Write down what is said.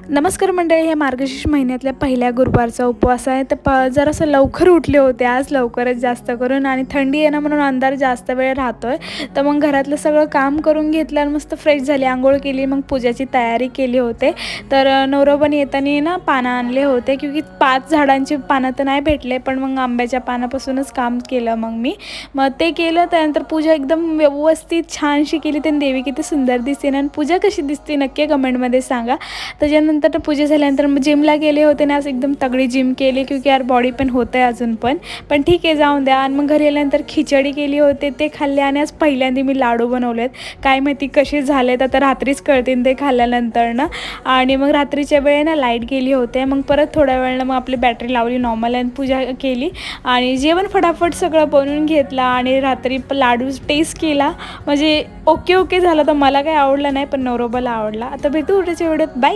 नमस्कार मंडळी, हे मार्गशीर्ष महिन्यातल्या पहिल्या गुरुवारचा उपवास आहे. तर जरासं लवकर उठले होते आज, लवकरच जास्त करून, आणि थंडी आहे ना म्हणून अंधार जास्त वेळ राहतो आहे. तर मग घरातलं सगळं काम करून घेतलं आणि मस्त फ्रेश झाली, आंघोळ केली, मग पूजाची तयारी केली होते. तर नवरोबाने येताना ना पानं आणले होते, क्योंकि 5 झाडांची पानं तर नाही भेटले, पण मग आंब्याच्या पानापासूनच काम केलं. मग ते केलं. त्यानंतर पूजा एकदम व्यवस्थित छानशी केली. त्याने देवी किती सुंदर दिसते ना, आणि पूजा कशी दिसते नक्की कमेंटमध्ये सांगा. त्याच्यानंतर पूजा झाल्यानंतर मग जिमला गेले होते ना, आज एकदम तगडी जिम केली, क्योंकि यार बॉडी पेन होतं आहे अजून पण ठीक आहे, जाऊन द्या. आणि मग घरी आल्यानंतर खिचडी केली होते, ते खाल्ले. आणि आज पहिल्यांदा मी लाडू बनवलेत, काय माहिती कसे झालेत, आता रात्रीच कळतील ते खाल्ल्यानंतर ना. आणि मग रात्रीच्या वेळे ना लाईट गेली होते, मग परत थोड्या वेळानं मग आपली बॅटरी लावली नॉर्मल आणि पूजा केली आणि जेवण फटाफट सगळं बनवून घेतला. आणि रात्री लाडू टेस्ट केला, म्हणजे ओके झालं. तर मला काही आवडलं नाही, पण नवरोबाला आवडला. आता भेटू उद्याच्या व्हिडिओत, बाय.